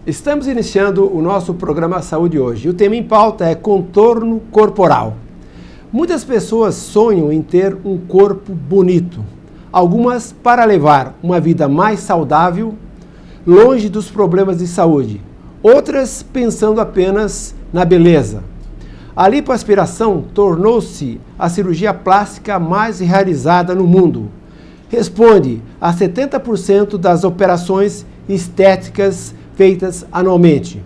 Estamos iniciando o nosso programa Saúde hoje. O tema em pauta é contorno corporal. Muitas pessoas sonham em ter um corpo bonito. Algumas para levar uma vida mais saudável, longe dos problemas de saúde. Outras pensando apenas na beleza. A lipoaspiração tornou-se a cirurgia plástica mais realizada no mundo. Responde a 70% das operações estéticas feitas anualmente,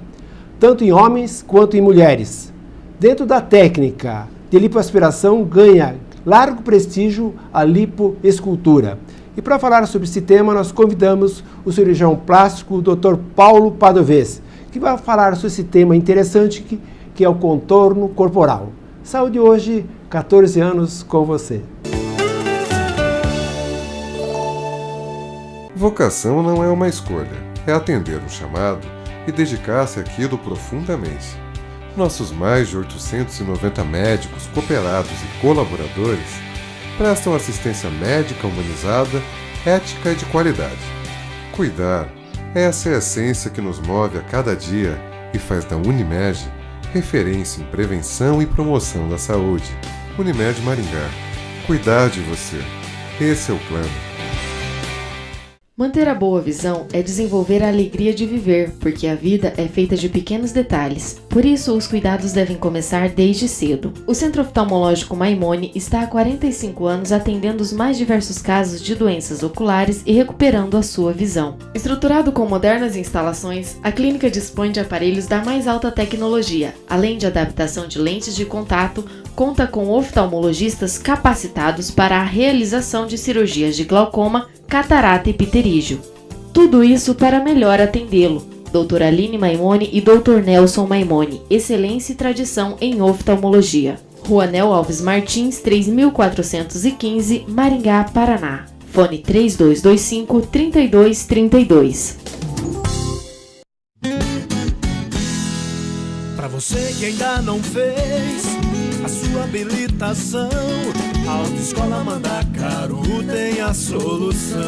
tanto em homens quanto em mulheres. Dentro da técnica de lipoaspiração ganha largo prestígio a lipoescultura. E para falar sobre esse tema, nós convidamos o cirurgião plástico, Dr. Paulo Padovese, que vai falar sobre esse tema interessante que é o contorno corporal. Saúde hoje, 14 anos com você. Vocação não é uma escolha. É atender um chamado e dedicar-se àquilo profundamente. Nossos mais de 890 médicos, cooperados e colaboradores prestam assistência médica humanizada, ética e de qualidade. Cuidar, essa é a essência que nos move a cada dia e faz da Unimed referência em prevenção e promoção da saúde. Unimed Maringá. Cuidar de você. Esse é o plano. Manter a boa visão é desenvolver a alegria de viver, porque a vida é feita de pequenos detalhes. Por isso, os cuidados devem começar desde cedo. O Centro Oftalmológico Maimone está há 45 anos atendendo os mais diversos casos de doenças oculares e recuperando a sua visão. Estruturado com modernas instalações, a clínica dispõe de aparelhos da mais alta tecnologia, além de adaptação de lentes de contato, conta com oftalmologistas capacitados para a realização de cirurgias de glaucoma, catarata e pterígio. Tudo isso para melhor atendê-lo. Doutora Aline Maimone e Dr. Nelson Maimone, excelência e tradição em oftalmologia. Rua Nel Alves Martins, 3415, Maringá, Paraná. Fone 3225-3232. Para você que ainda não fez a sua habilitação, a Autoescola Mandacaru tem a solução.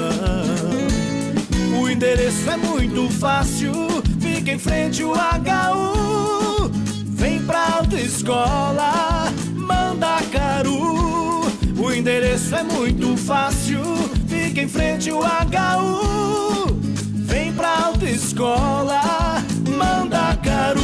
O endereço é muito fácil, fica em frente ao HU. Vem pra Autoescola Mandacaru. O endereço é muito fácil, fica em frente ao HU. Vem pra Autoescola Mandacaru.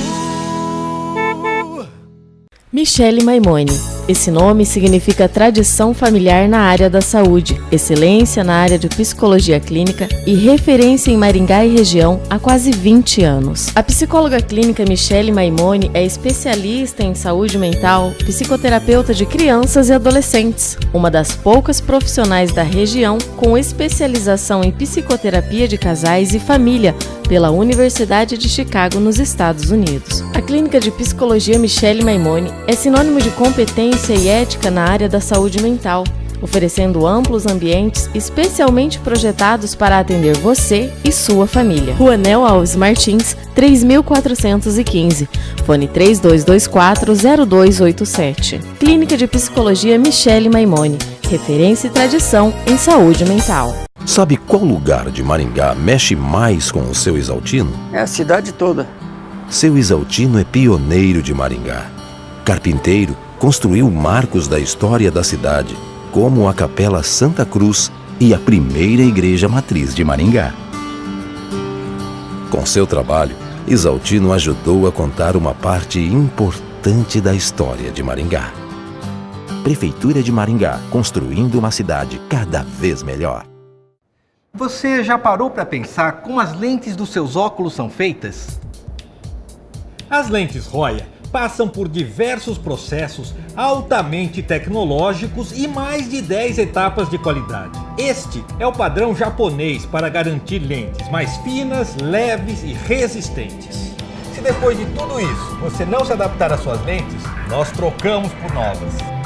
Michele Maimone. Esse nome significa tradição familiar na área da saúde, excelência na área de psicologia clínica e referência em Maringá e região há quase 20 anos. A psicóloga clínica Michele Maimone é especialista em saúde mental, psicoterapeuta de crianças e adolescentes, uma das poucas profissionais da região com especialização em psicoterapia de casais e família pela Universidade de Chicago, nos Estados Unidos. A clínica de psicologia Michele Maimone é sinônimo de competência e ética na área da saúde mental, oferecendo amplos ambientes especialmente projetados para atender você e sua família. Rua Nel Alves Martins, 3415, fone 3224-0287. Clínica de Psicologia Michele Maimone, referência e tradição em saúde mental. Sabe qual lugar de Maringá mexe mais com o Seu Isaltino? É a cidade toda. Seu Isaltino é pioneiro de Maringá. Carpinteiro, construiu marcos da história da cidade, como a Capela Santa Cruz e a primeira igreja matriz de Maringá. Com seu trabalho, Isaltino ajudou a contar uma parte importante da história de Maringá. Prefeitura de Maringá, construindo uma cidade cada vez melhor. Você já parou para pensar como as lentes dos seus óculos são feitas? As lentes Roya passam por diversos processos altamente tecnológicos e mais de 10 etapas de qualidade. Este é o padrão japonês para garantir lentes mais finas, leves e resistentes. Se depois de tudo isso você não se adaptar às suas lentes, nós trocamos por novas.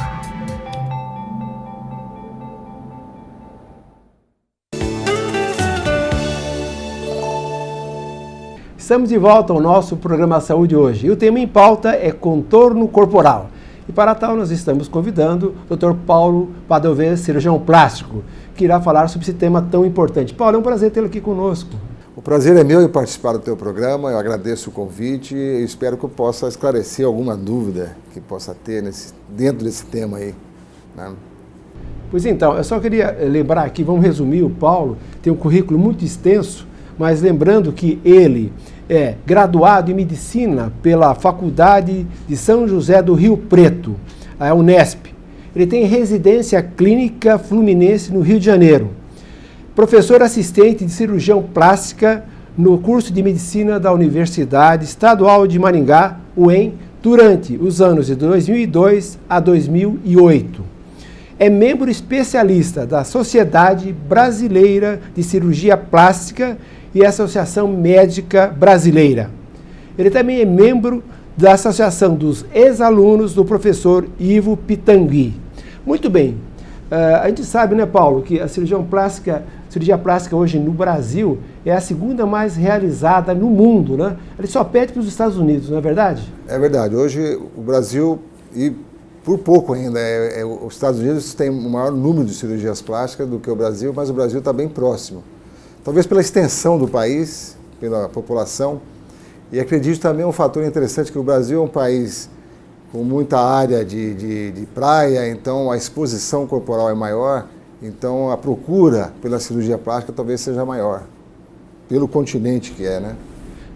Estamos de volta ao nosso programa Saúde hoje. E o tema em pauta é contorno corporal. E para tal nós estamos convidando o Dr. Paulo Padovese, cirurgião plástico, que irá falar sobre esse tema tão importante. Paulo, é um prazer tê-lo aqui conosco. O prazer é meu em participar do teu programa, eu agradeço o convite e espero que eu possa esclarecer alguma dúvida que possa ter dentro desse tema aí, né? Pois então, eu só queria lembrar aqui, vamos resumir, o Paulo tem um currículo muito extenso, mas lembrando que ele é graduado em Medicina pela Faculdade de São José do Rio Preto, a Unesp. Ele tem residência clínica Fluminense no Rio de Janeiro. Professor assistente de cirurgião plástica no curso de Medicina da Universidade Estadual de Maringá, UEM, durante os anos de 2002 a 2008. É membro especialista da Sociedade Brasileira de Cirurgia Plástica e Associação Médica Brasileira. Ele também é membro da Associação dos Ex-Alunos do professor Ivo Pitangui. Muito bem, a gente sabe, né, Paulo, que a cirurgia plástica hoje no Brasil é a segunda mais realizada no mundo, né? Ele só perde para os Estados Unidos, não é verdade? É verdade. Hoje o Brasil, e por pouco ainda, os Estados Unidos têm o maior número de cirurgias plásticas do que o Brasil, mas o Brasil está bem próximo. Talvez pela extensão do país, pela população, e acredito também um fator interessante que o Brasil é um país com muita área de praia, então a exposição corporal é maior, então a procura pela cirurgia plástica talvez seja maior, pelo continente que é, né?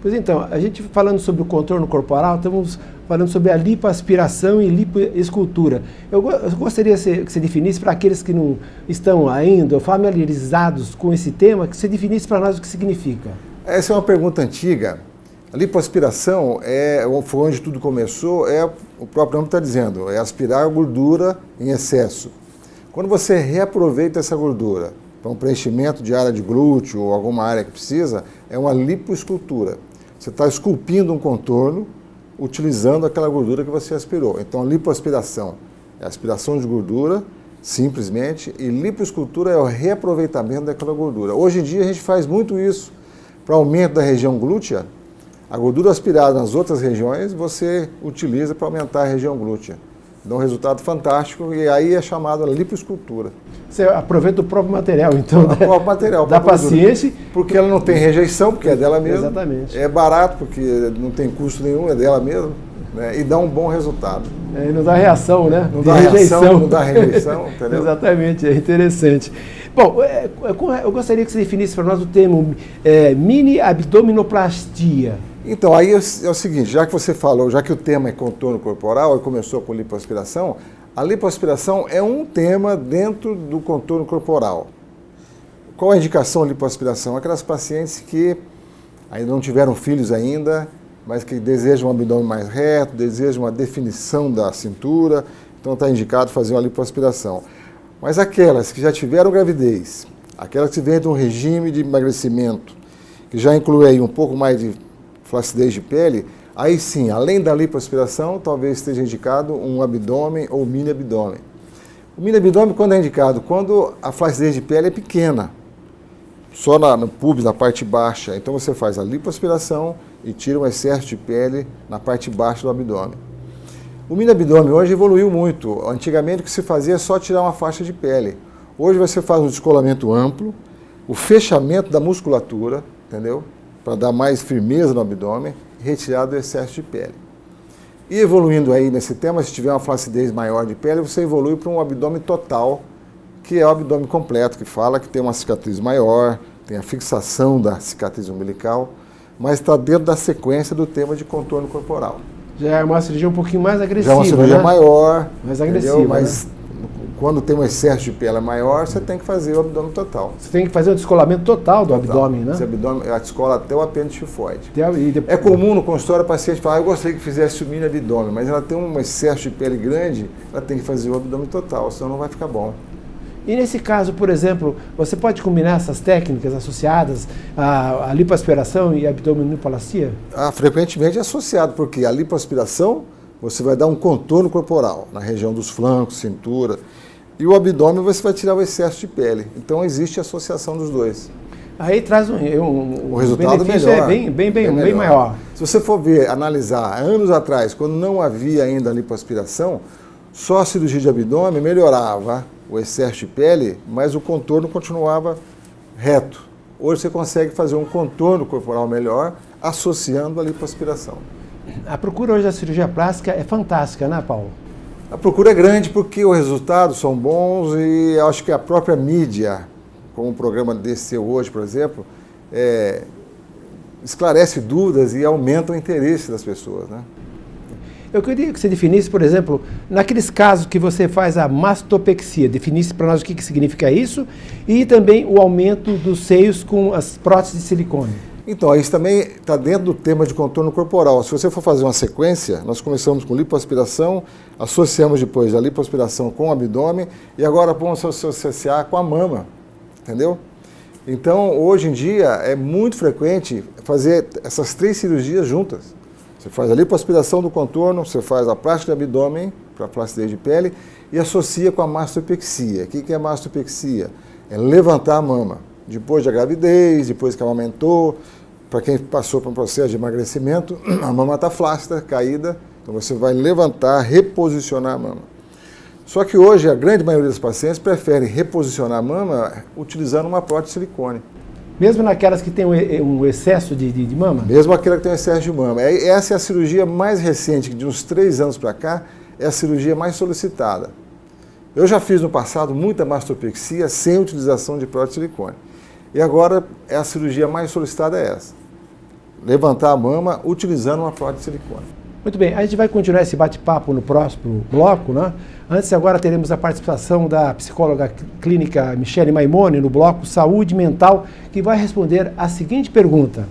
Pois então, a gente falando sobre o contorno corporal, estamos falando sobre a lipoaspiração e lipoescultura. Eu gostaria que você definisse para aqueles que não estão ainda familiarizados com esse tema, que você definisse para nós o que significa. Essa é uma pergunta antiga. A lipoaspiração foi onde tudo começou, o próprio nome está dizendo, é aspirar a gordura em excesso. Quando você reaproveita essa gordura para um preenchimento de área de glúteo ou alguma área que precisa, é uma lipoescultura. Você está esculpindo um contorno utilizando aquela gordura que você aspirou. Então, a lipoaspiração é a aspiração de gordura, simplesmente, e lipoescultura é o reaproveitamento daquela gordura. Hoje em dia, a gente faz muito isso para aumento da região glútea. A gordura aspirada nas outras regiões, você utiliza para aumentar a região glútea. Dá um resultado fantástico e aí é chamado lipoescultura. Você aproveita o próprio material, então, o próprio material da paciência. Porque ela não tem rejeição, porque é dela mesma. Exatamente. É barato, porque não tem custo nenhum, é dela mesma, né? E dá um bom resultado. E não dá reação, né? Não dá reação, não dá rejeição, entendeu? Exatamente, é interessante. Bom, eu gostaria que você definisse para nós o termo mini abdominoplastia. Então, aí é o seguinte, já que você falou, já que o tema é contorno corporal e começou com lipoaspiração, a lipoaspiração é um tema dentro do contorno corporal. Qual a indicação da lipoaspiração? Aquelas pacientes que ainda não tiveram filhos ainda, mas que desejam um abdômen mais reto, desejam uma definição da cintura, então está indicado fazer uma lipoaspiração. Mas aquelas que já tiveram gravidez, aquelas que vêm de um regime de emagrecimento, que já inclui aí um pouco mais de flacidez de pele, aí sim, além da lipoaspiração, talvez esteja indicado um abdômen ou mini abdômen. O mini abdômen, quando é indicado? Quando a flacidez de pele é pequena, só no pubis, na parte baixa. Então você faz a lipoaspiração e tira um excesso de pele na parte baixa do abdômen. O mini abdômen hoje evoluiu muito. Antigamente o que se fazia é só tirar uma faixa de pele. Hoje você faz um descolamento amplo, o fechamento da musculatura, entendeu? Para dar mais firmeza no abdômen, retirar do excesso de pele. E evoluindo aí nesse tema, se tiver uma flacidez maior de pele, você evolui para um abdômen total, que é o abdômen completo, que fala que tem uma cicatriz maior, tem a fixação da cicatriz umbilical, mas está dentro da sequência do tema de contorno corporal. Já é uma cirurgia um pouquinho mais agressiva, já é uma cirurgia, né? Maior, mais agressiva, mas né? Quando tem um excesso de pele maior, você tem que fazer o abdômen total. Você tem que fazer o descolamento total do abdômen, né? Esse abdômen, a descola até o apêndice tifoide. Depois... É comum no consultório a paciente falar, eu gostaria que fizesse o mini abdômen, mas ela tem um excesso de pele grande, ela tem que fazer o abdômen total, senão não vai ficar bom. E nesse caso, por exemplo, você pode combinar essas técnicas associadas à lipoaspiração e abdominoplastia? Frequentemente é associado, porque a lipoaspiração, você vai dar um contorno corporal na região dos flancos, cintura, e o abdômen você vai tirar o excesso de pele. Então existe associação dos dois. Aí traz um resultado benefício melhor, bem maior. Se você for ver, analisar, anos atrás, quando não havia ainda a lipoaspiração, só a cirurgia de abdômen melhorava o excesso de pele, mas o contorno continuava reto. Hoje você consegue fazer um contorno corporal melhor associando a lipoaspiração. A procura hoje da cirurgia plástica é fantástica, né, Paulo? A procura é grande porque os resultados são bons e eu acho que a própria mídia, como o programa desse seu hoje, por exemplo, esclarece dúvidas e aumenta o interesse das pessoas, né? Eu queria que você definisse, por exemplo, naqueles casos que você faz a mastopexia, definisse para nós o que significa isso e também o aumento dos seios com as próteses de silicone. Então, isso também está dentro do tema de contorno corporal. Se você for fazer uma sequência, nós começamos com lipoaspiração, associamos depois a lipoaspiração com o abdômen e agora vamos associar com a mama, entendeu? Então, hoje em dia, é muito frequente fazer essas 3 cirurgias juntas. Você faz a lipoaspiração do contorno, você faz a plástica de abdômen, para flacidez de pele, e associa com a mastopexia. O que é mastopexia? É levantar a mama. Depois da gravidez, depois que amamentou, para quem passou por um processo de emagrecimento, a mama está flácida, caída, então você vai levantar, reposicionar a mama. Só que hoje a grande maioria dos pacientes prefere reposicionar a mama utilizando uma prótese de silicone. Mesmo naquelas que têm um excesso de mama? Mesmo aquela que tem um excesso de mama. Essa é a cirurgia mais recente, de uns 3 anos para cá, é a cirurgia mais solicitada. Eu já fiz no passado muita mastopexia sem utilização de prótese de silicone. E agora a cirurgia mais solicitada é essa. Levantar a mama utilizando uma prótese de silicone. Muito bem, a gente vai continuar esse bate-papo no próximo bloco, né? Antes, agora teremos a participação da psicóloga clínica Michele Maimone no bloco Saúde Mental, que vai responder a seguinte pergunta.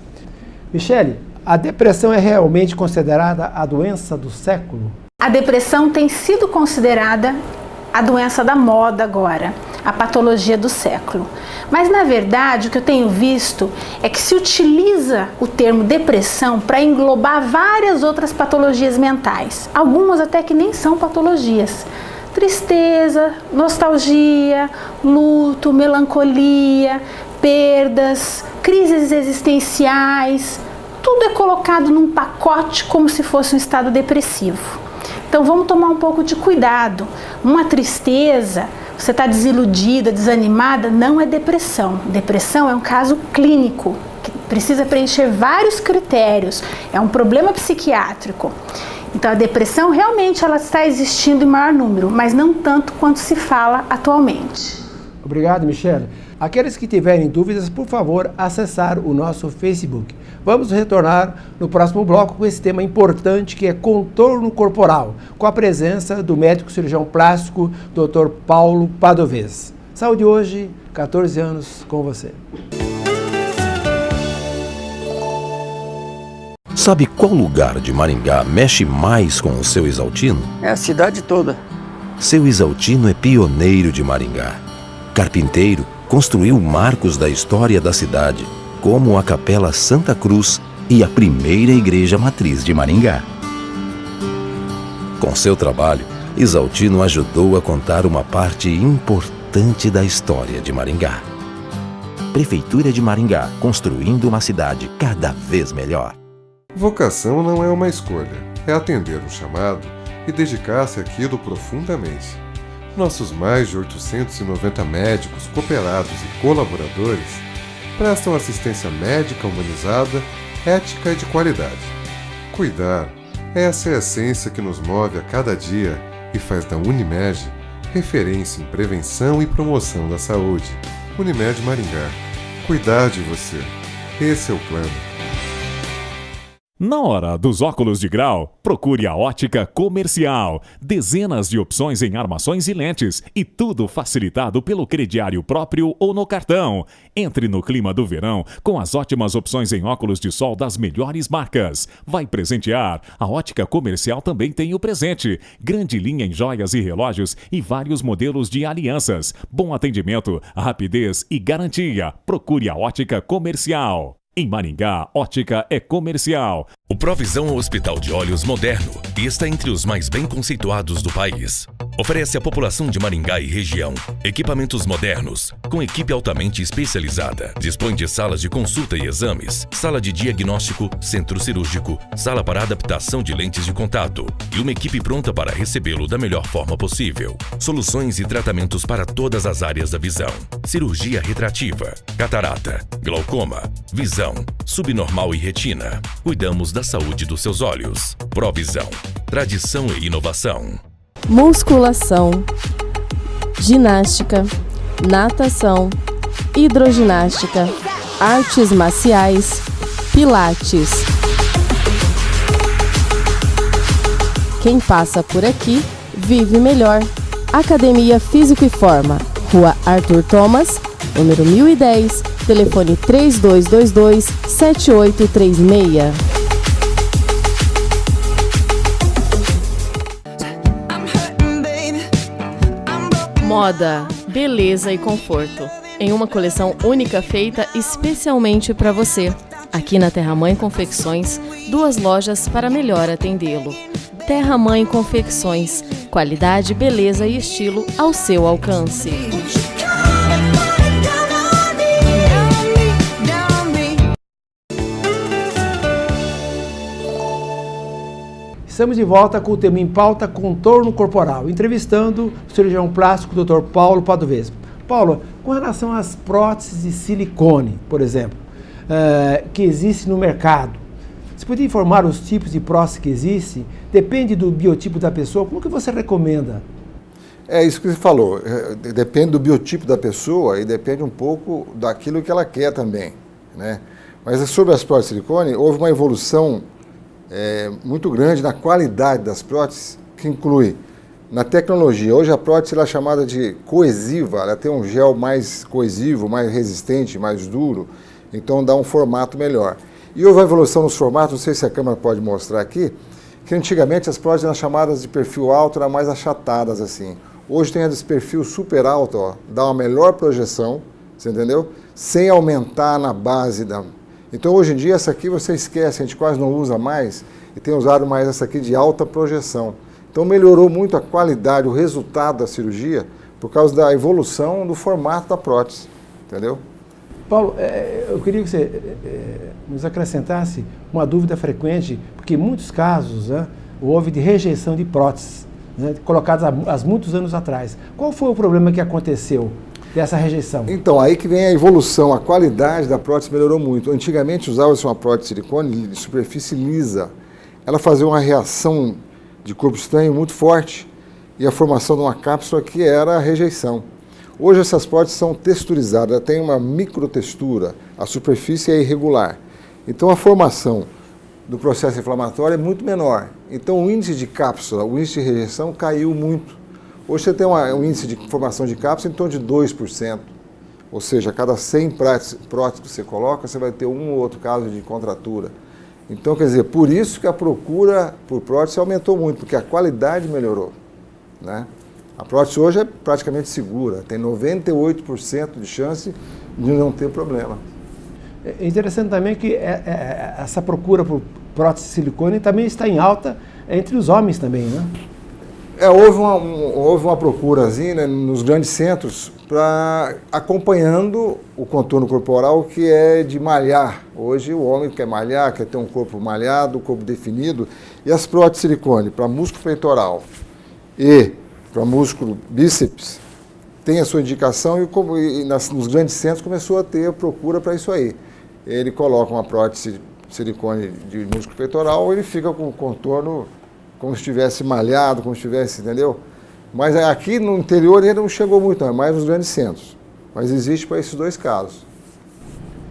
Michele, a depressão é realmente considerada a doença do século? A depressão tem sido considerada a doença da moda agora, a patologia do século. Mas, na verdade, o que eu tenho visto é que se utiliza o termo depressão para englobar várias outras patologias mentais, algumas até que nem são patologias. Tristeza, nostalgia, luto, melancolia, perdas, crises existenciais, tudo é colocado num pacote como se fosse um estado depressivo. Então vamos tomar um pouco de cuidado. Uma tristeza, você está desiludida, desanimada, não é depressão. Depressão é um caso clínico, que precisa preencher vários critérios. É um problema psiquiátrico. Então a depressão realmente ela está existindo em maior número, mas não tanto quanto se fala atualmente. Obrigado, Michele. Aqueles que tiverem dúvidas, por favor, acessar o nosso Facebook. Vamos retornar no próximo bloco com esse tema importante que é contorno corporal, com a presença do médico cirurgião plástico, Dr. Paulo Padovez. Saúde hoje, 14 anos com você. Sabe qual lugar de Maringá mexe mais com o seu Isaltino? É a cidade toda. Seu Isaltino é pioneiro de Maringá. Carpinteiro, construiu marcos da história da cidade, como a Capela Santa Cruz e a primeira igreja matriz de Maringá. Com seu trabalho, Isaltino ajudou a contar uma parte importante da história de Maringá. Prefeitura de Maringá, construindo uma cidade cada vez melhor. Vocação não é uma escolha, é atender um chamado e dedicar-se àquilo profundamente. Nossos mais de 890 médicos, cooperados e colaboradores prestam assistência médica humanizada, ética e de qualidade. Cuidar, essa é a essência que nos move a cada dia e faz da Unimed referência em prevenção e promoção da saúde. Unimed Maringá. Cuidar de você. Esse é o plano. Na hora dos óculos de grau, procure a Ótica Comercial. Dezenas de opções em armações e lentes e tudo facilitado pelo crediário próprio ou no cartão. Entre no clima do verão com as ótimas opções em óculos de sol das melhores marcas. Vai presentear? A Ótica Comercial também tem o presente. Grande linha em joias e relógios e vários modelos de alianças. Bom atendimento, rapidez e garantia. Procure a Ótica Comercial. Em Maringá, ótica é comercial. O Provisão é um hospital de olhos moderno e está entre os mais bem conceituados do país. Oferece à população de Maringá e região equipamentos modernos, com equipe altamente especializada. Dispõe de salas de consulta e exames, sala de diagnóstico, centro cirúrgico, sala para adaptação de lentes de contato e uma equipe pronta para recebê-lo da melhor forma possível. Soluções e tratamentos para todas as áreas da visão. Cirurgia retrativa, catarata, glaucoma, visão, subnormal e retina. Cuidamos da saúde dos seus olhos. Provisão, tradição e inovação. Musculação, ginástica, natação, hidroginástica, artes marciais, pilates. Quem passa por aqui vive melhor. Academia Físico e Forma, Rua Arthur Thomas, número 1010, telefone 3222-7836. Moda, beleza e conforto, em uma coleção única feita especialmente para você. Aqui na Terra Mãe Confecções, 2 lojas para melhor atendê-lo. Terra Mãe Confecções, qualidade, beleza e estilo ao seu alcance. Estamos de volta com o tema em pauta, contorno corporal, entrevistando o cirurgião plástico Dr. Paulo Padovesco. Paulo, com relação às próteses de silicone, por exemplo, que existe no mercado, você poderia informar os tipos de prótese que existem? Depende do biotipo da pessoa, como que você recomenda? É isso que você falou, depende do biotipo da pessoa e depende um pouco daquilo que ela quer também, né? Mas sobre as próteses de silicone, houve uma evolução muito grande na qualidade das próteses, que inclui na tecnologia. Hoje a prótese ela é chamada de coesiva, ela tem um gel mais coesivo, mais resistente, mais duro, então dá um formato melhor. E houve uma evolução nos formatos, não sei se a câmera pode mostrar aqui, que antigamente as próteses eram chamadas de perfil alto, eram mais achatadas assim. Hoje tem a desse perfil super alto, ó, dá uma melhor projeção, você entendeu? Sem aumentar na base da... Então, hoje em dia, essa aqui você esquece, a gente quase não usa mais e tem usado mais essa aqui de alta projeção. Então, melhorou muito a qualidade, o resultado da cirurgia por causa da evolução do formato da prótese, entendeu? Paulo, eu queria que você nos acrescentasse uma dúvida frequente, porque em muitos casos houve de rejeição de próteses, colocadas há muitos anos atrás. Qual foi o problema que aconteceu dessa rejeição? Então, aí que vem a evolução, a qualidade da prótese melhorou muito. Antigamente usava-se uma prótese de silicone de superfície lisa. Ela fazia uma reação de corpo estranho muito forte e a formação de uma cápsula que era a rejeição. Hoje essas próteses são texturizadas, ela tem uma microtextura, a superfície é irregular. Então a formação do processo inflamatório é muito menor. Então o índice de cápsula, o índice de rejeição caiu muito. Hoje você tem um índice de formação de cápsula em torno de 2%. Ou seja, a cada 100 próteses que você coloca, você vai ter um ou outro caso de contratura. Então, quer dizer, por isso que a procura por prótese aumentou muito, porque a qualidade melhorou, né? A prótese hoje é praticamente segura, tem 98% de chance de não ter problema. É interessante também que essa procura por prótese de silicone também está em alta entre os homens também, né? Houve uma procurazinha, né, nos grandes centros acompanhando o contorno corporal que é de malhar. Hoje o homem quer malhar, quer ter um corpo malhado, um corpo definido, e as próteses de silicone para músculo peitoral e para músculo bíceps tem a sua indicação e nos grandes centros começou a ter procura para isso aí. Ele coloca uma prótese de silicone de músculo peitoral, ele fica com o contorno como se estivesse malhado, como se estivesse, entendeu? Mas aqui no interior ele não chegou muito, não, é mais nos grandes centros. Mas existe para esses dois casos.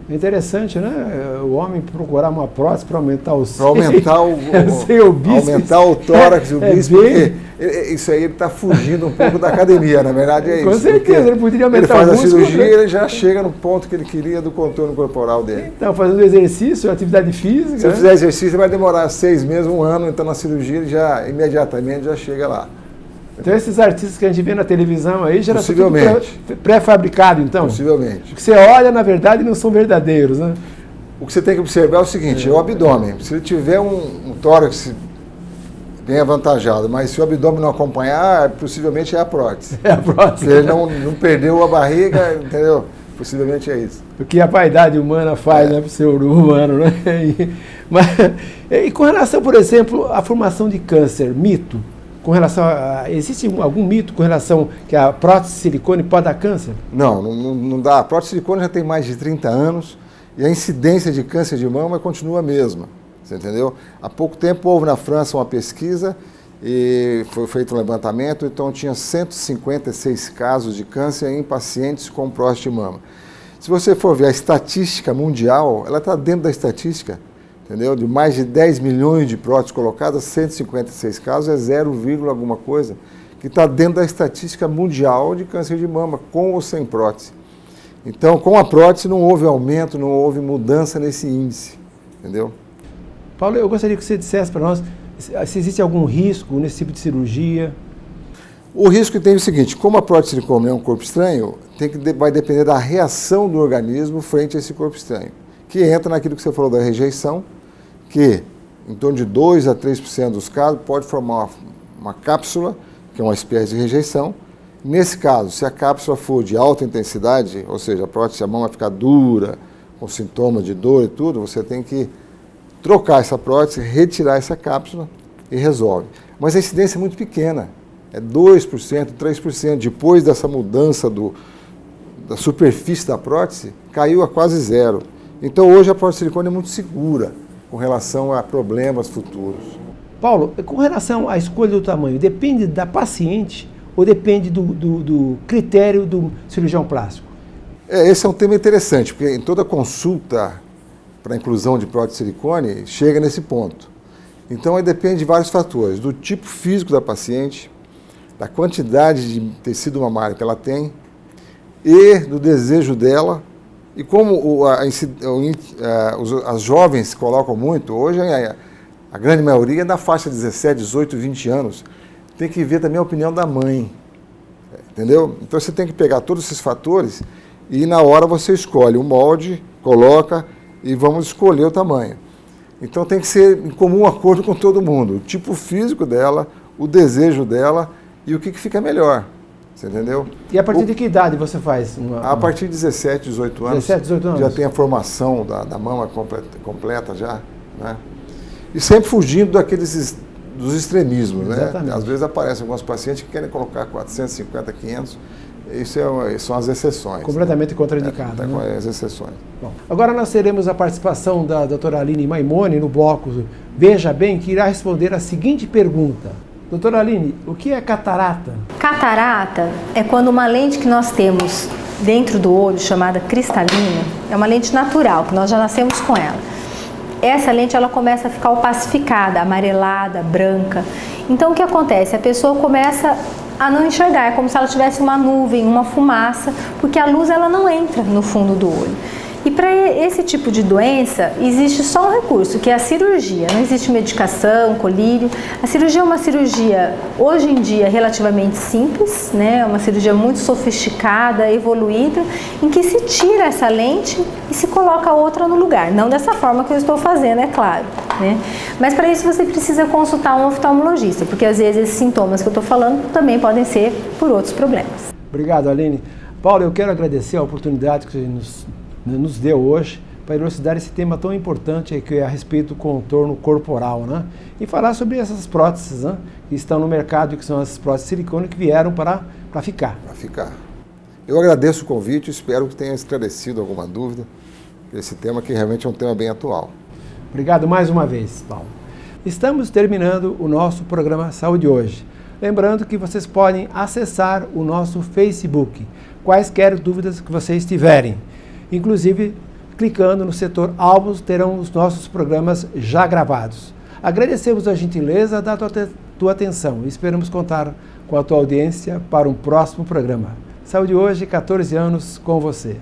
É interessante, né? O homem procurar uma prótese para aumentar o seio. Para aumentar o bíceps. Aumentar o tórax e o bíceps, porque isso aí ele está fugindo um pouco da academia, na verdade é isso. Com certeza, ele poderia aumentar o músculo. Ele faz a cirurgia e ele já chega no ponto que ele queria do contorno corporal dele. Então, fazendo exercício, atividade física... Se ele fizer exercício, vai demorar 6 meses, 1 ano, então na cirurgia ele já imediatamente já chega lá. Então esses artistas que a gente vê na televisão aí já são tudo pré-fabricado, então? Possivelmente. O que você olha, na verdade, não são verdadeiros, né? O que você tem que observar é o seguinte, é o abdômen. Se ele tiver um tórax bem avantajado, mas se o abdômen não acompanhar, possivelmente é a prótese. É a prótese. Se ele não perdeu a barriga, entendeu? Possivelmente é isso. O que a vaidade humana faz, né, para o ser humano, né? E com relação, por exemplo, à formação de câncer, mito, com relação existe algum mito com relação que a prótese de silicone pode dar câncer? Não dá. A prótese de silicone já tem mais de 30 anos e a incidência de câncer de mama continua a mesma, você entendeu? Há pouco tempo houve na França uma pesquisa e foi feito um levantamento, então tinha 156 casos de câncer em pacientes com próstata de mama. Se você for ver a estatística mundial, ela está dentro da estatística, entendeu? De mais de 10 milhões de próteses colocadas, 156 casos é 0, alguma coisa, que está dentro da estatística mundial de câncer de mama, com ou sem prótese. Então, com a prótese não houve aumento, não houve mudança nesse índice, entendeu? Paulo, eu gostaria que você dissesse para nós se existe algum risco nesse tipo de cirurgia. O risco tem o seguinte, como a prótese de silicone é um corpo estranho, vai depender da reação do organismo frente a esse corpo estranho, que entra naquilo que você falou da rejeição, que em torno de 2 a 3% dos casos pode formar uma cápsula, que é uma espécie de rejeição. Nesse caso, se a cápsula for de alta intensidade, ou seja, a prótese, a mão vai ficar dura, com sintomas de dor e tudo, você tem que trocar essa prótese, retirar essa cápsula e resolve. Mas a incidência é muito pequena, é 2%, 3%. Depois dessa mudança da superfície da prótese, caiu a quase zero. Então hoje a prótese de silicone é muito segura com relação a problemas futuros. Paulo, com relação à escolha do tamanho, depende da paciente ou depende do critério do cirurgião plástico? Esse é um tema interessante, porque em toda consulta para a inclusão de prótese de silicone chega nesse ponto. Então aí depende de vários fatores, do tipo físico da paciente, da quantidade de tecido mamário que ela tem e do desejo dela. E como as jovens colocam muito, hoje a grande maioria é da faixa de 17, 18, 20 anos, tem que ver também a opinião da mãe, entendeu? Então você tem que pegar todos esses fatores e na hora você escolhe o molde, coloca e vamos escolher o tamanho. Então tem que ser em comum acordo com todo mundo, o tipo físico dela, o desejo dela e o que fica melhor. Você entendeu? E a partir de que idade você faz? A partir de 17, 18 anos. 17, 18 anos. Já tem a formação da mama completa já, né? E sempre fugindo dos extremismos, né? Às vezes aparecem alguns pacientes que querem colocar 450, 500. Isso são as exceções. Completamente, né? Contraindicado. Com as exceções. Bom, agora nós teremos a participação da doutora Aline Maimone no bloco Veja Bem, que irá responder a seguinte pergunta. Doutora Aline, o que é catarata? Catarata é quando uma lente que nós temos dentro do olho, chamada cristalina, é uma lente natural, que nós já nascemos com ela. Essa lente ela começa a ficar opacificada, amarelada, branca. Então o que acontece? A pessoa começa a não enxergar, é como se ela tivesse uma nuvem, uma fumaça, porque a luz ela não entra no fundo do olho. E para esse tipo de doença, existe só um recurso, que é a cirurgia. Não existe medicação, colírio. A cirurgia é uma cirurgia, hoje em dia, relativamente simples, né? É uma cirurgia muito sofisticada, evoluída, em que se tira essa lente e se coloca outra no lugar. Não dessa forma que eu estou fazendo, é claro, né? Mas para isso você precisa consultar um oftalmologista, porque às vezes esses sintomas que eu estou falando também podem ser por outros problemas. Obrigado, Aline. Paulo, eu quero agradecer a oportunidade que você nos deu hoje para elucidar esse tema tão importante que é a respeito do contorno corporal, né? E falar sobre essas próteses, né, que estão no mercado, que são as próteses de silicone que vieram para ficar. Para ficar. Eu agradeço o convite e espero que tenha esclarecido alguma dúvida esse tema, que realmente é um tema bem atual. Obrigado mais uma vez, Paulo. Estamos terminando o nosso programa Saúde Hoje. Lembrando que vocês podem acessar o nosso Facebook, quaisquer dúvidas que vocês tiverem. Inclusive, clicando no setor Álbuns, terão os nossos programas já gravados. Agradecemos a gentileza da tua atenção e esperamos contar com a tua audiência para um próximo programa. Saúde Hoje, 14 anos com você.